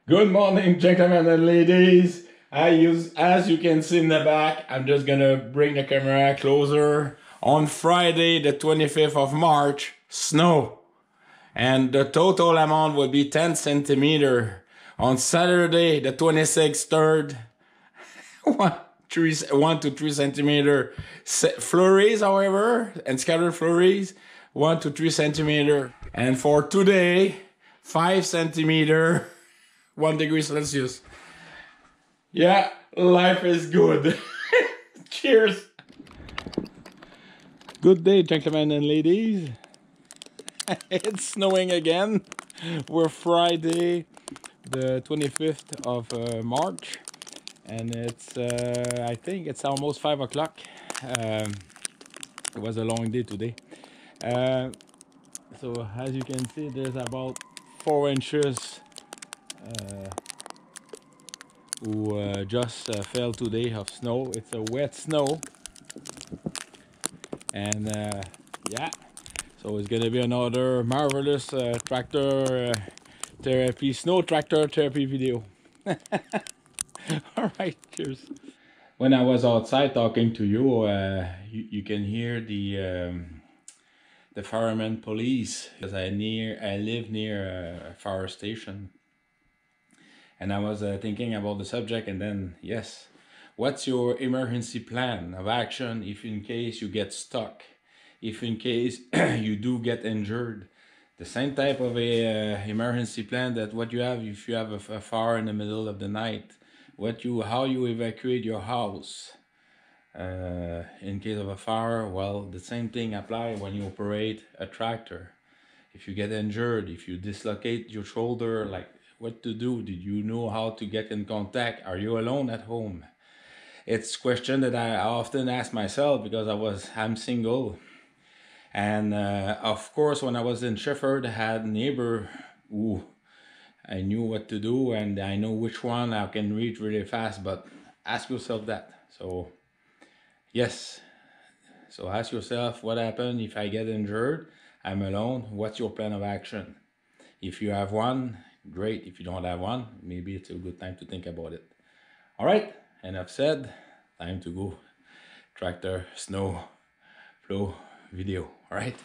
Good morning, gentlemen and ladies. As you can see in the back, I'm just gonna bring the camera closer. On Friday, the 25th of March, snow. And the total amount would be 10 centimeter. On Saturday, the 26th, 3rd, 1 to 3 centimeter flurries, however, and scattered flurries, 1 to 3 centimeter. And for today, 5 centimeter, 1 degree Celsius. Yeah, life is good. Cheers. Good day, gentlemen and ladies. It's snowing again. We're Friday, the 25th of March, and it's I think it's almost 5 o'clock. It was a long day today. So as you can see, there's about 4 inches who just fell today of snow. It's a wet snow, and yeah, so it's gonna be another marvelous tractor therapy, snow tractor therapy video. All right, cheers. When I was outside talking to you, you can hear the fireman police, because I live near a fire station. And I was thinking about the subject, and then, yes, what's your emergency plan of action if in case you get stuck, if in case you do get injured? The same type of a emergency plan that what you have if you have a fire in the middle of the night, how you evacuate your house in case of a fire. Well, the same thing applies when you operate a tractor. If you get injured, if you dislocate your shoulder, like, what to do? Did you know how to get in contact? Are you alone at home? It's a question that I often ask myself because I'm single. And of course, when I was in Shefford, I had a neighbor who I knew what to do, and I know which one I can reach really fast. But ask yourself that. So yes. So ask yourself, what happens if I get injured? I'm alone. What's your plan of action? If you have one, great. If you don't have one, maybe it's a good time to think about it. All right, enough said. Time to go tractor snow flow video. All right.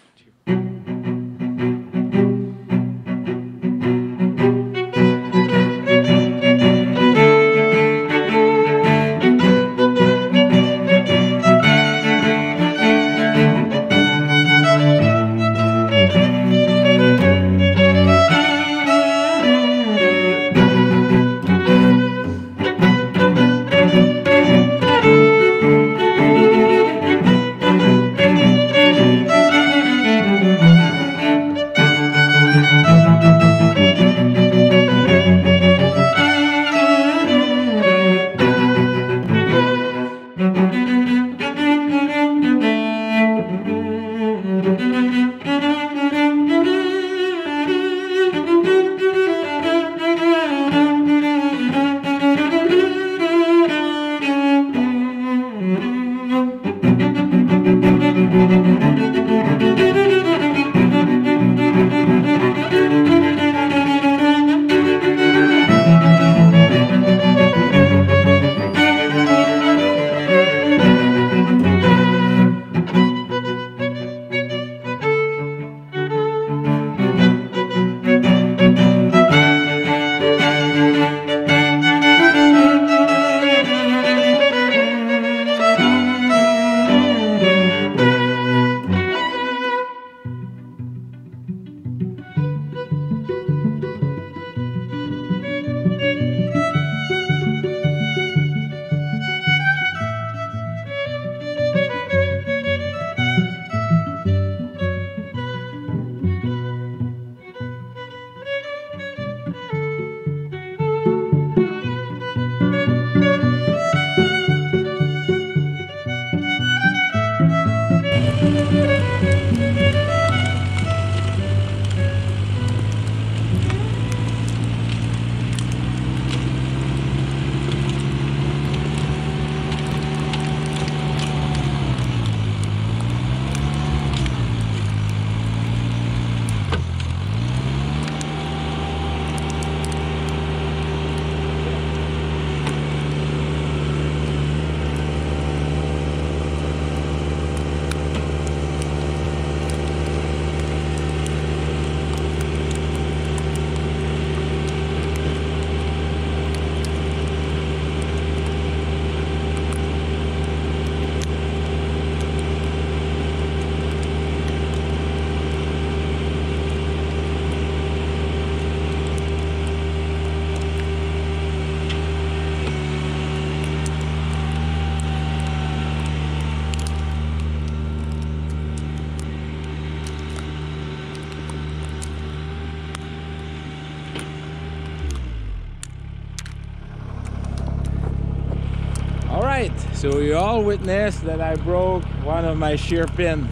Alright, so you all witnessed that I broke one of my shear pin.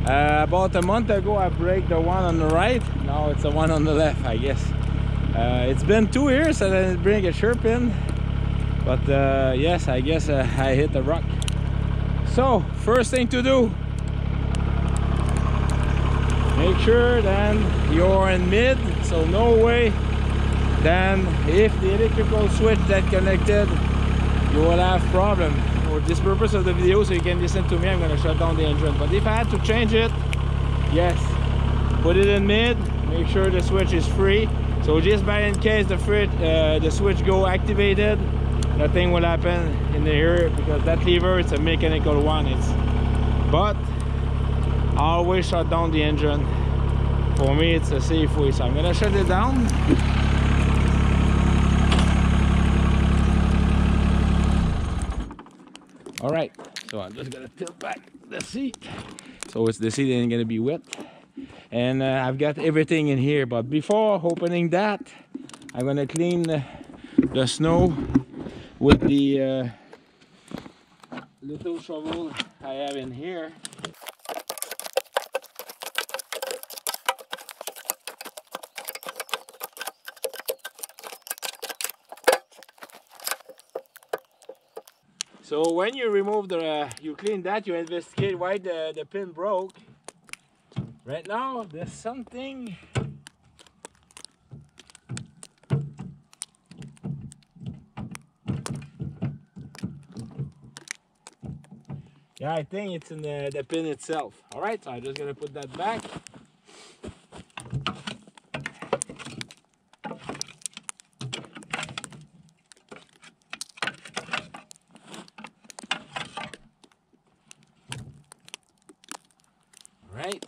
About a month ago I broke the one on the right. Now it's the one on the left, I guess. It's been 2 years and I didn't bring a shear pin. But yes, I guess I hit the rock. So, first thing to do, make sure then you're in mid, so no way. Then if the electrical switch that connected, you will have problem. For this purpose of the video, so you can listen to me, I'm gonna shut down the engine. But if I had to change it, yes, put it in mid, make sure the switch is free. So just by in case the switch go activated, nothing will happen in the air, because that lever, it's a mechanical one. But always shut down the engine. For me, it's a safe way. So I'm gonna shut it down. All right, so I'm just gonna tilt back the seat, so the seat ain't gonna be wet. And I've got everything in here, but before opening that, I'm gonna clean the snow with the little shovel I have in here. So when you remove you clean that, you investigate why the pin broke. Right now, there's something. Yeah, I think it's in the pin itself. All right, so I'm just gonna put that back. All right.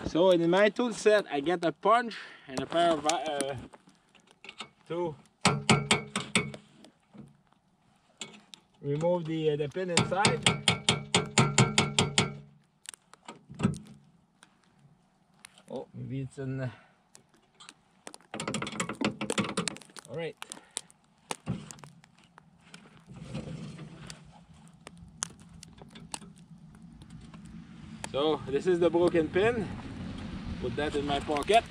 So in my tool set, I get a punch and a pair of to remove the pin inside. Oh, maybe it's in. All right. So this is the broken pin. Put that in my pocket.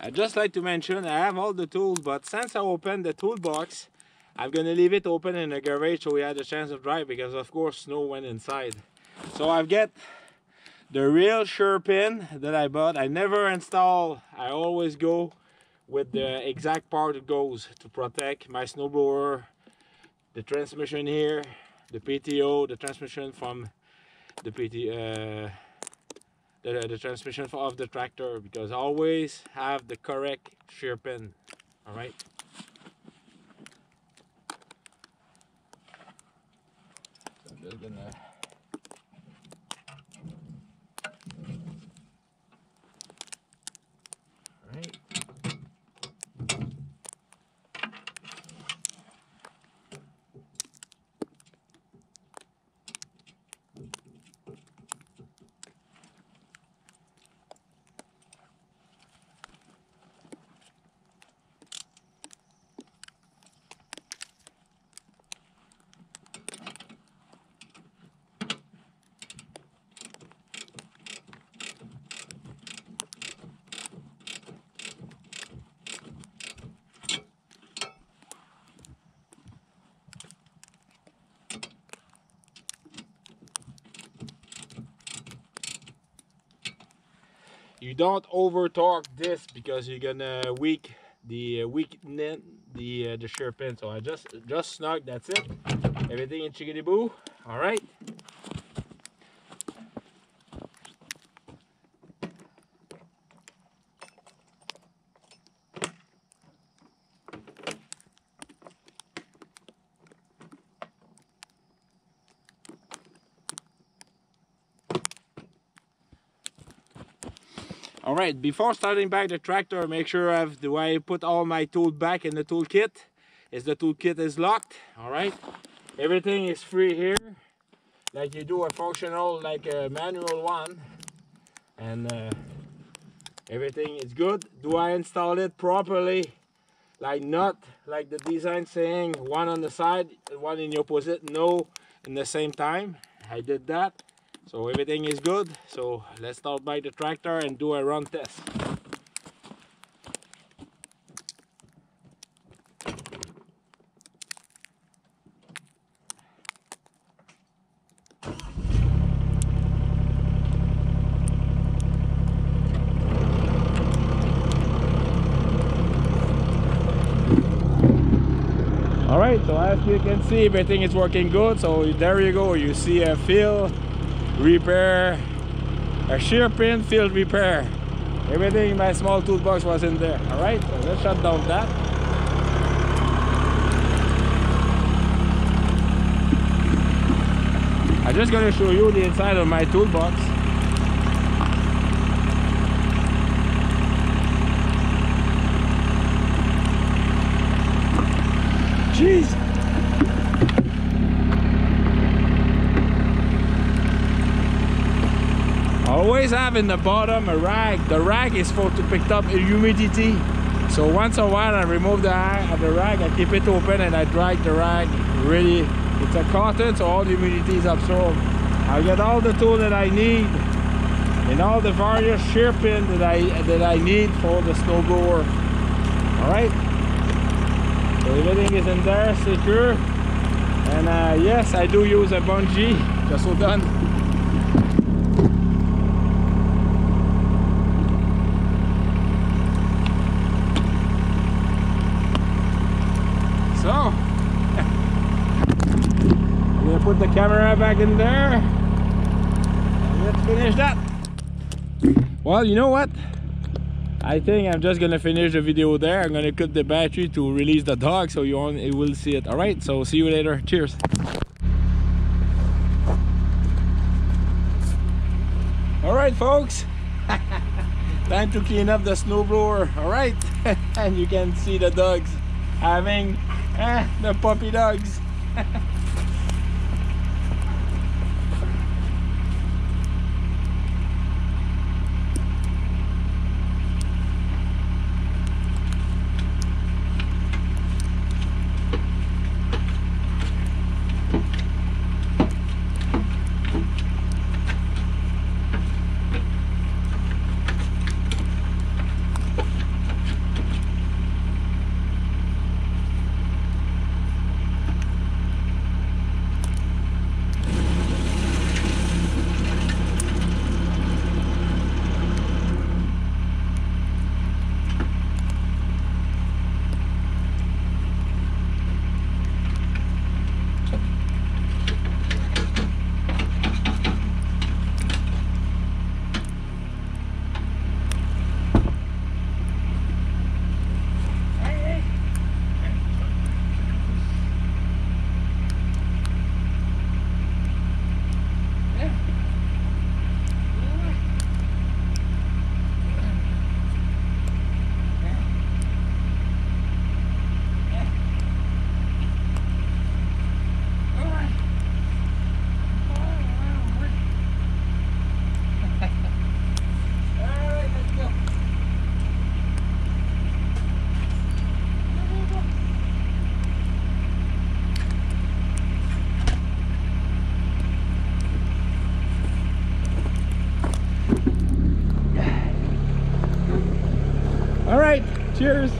I'd just like to mention I have all the tools, but since I opened the toolbox, I'm gonna leave it open in the garage so we had a chance of dry, because of course snow went inside. So I've got the real shear pin that I bought. I never install, I always go with the exact part it goes to protect my snowblower, the transmission here, the PTO, the transmission from the the transmission of the tractor, because I always have the correct shear pin. All right. So I'm just gonna. All right. you don't over torque this because you're gonna weaken the shear pin. So I just snug, that's it. Everything in chickadee boo. All right. Alright, before starting back the tractor, make sure I put all my tool back in the toolkit. The toolkit is locked. Alright, everything is free here, like you do a functional, like a manual one, and everything is good. Do I install it properly? Like not like the design saying one on the side, one in the opposite? No, in the same time. I did that. So everything is good. So let's start by the tractor and do a run test. Alright, so as you can see, everything is working good. So there you go, you see a field repair, a shear pin field repair. Everything in my small toolbox was in there. Alright, so let's shut down that. I'm just going to show you the inside of my toolbox. Jeez! Always have in the bottom a rag. The rag is supposed to pick up humidity. So once in a while I remove the rag, I keep it open and I drag the rag. Really, it's a cotton, so all the humidity is absorbed. I get all the tool that I need and all the various shear pin that I need for the snowblower. Alright. So everything is in there, secure. And yes, I do use a bungee, just so done. So, I'm gonna put the camera back in there. And let's finish that. Well, you know what? I think I'm just gonna finish the video there. I'm gonna cut the battery to release the dog so you will see it. Alright, so see you later. Cheers. Alright folks, time to clean up the snowblower. Alright, and you can see the dogs having the puppy dogs. All right, cheers.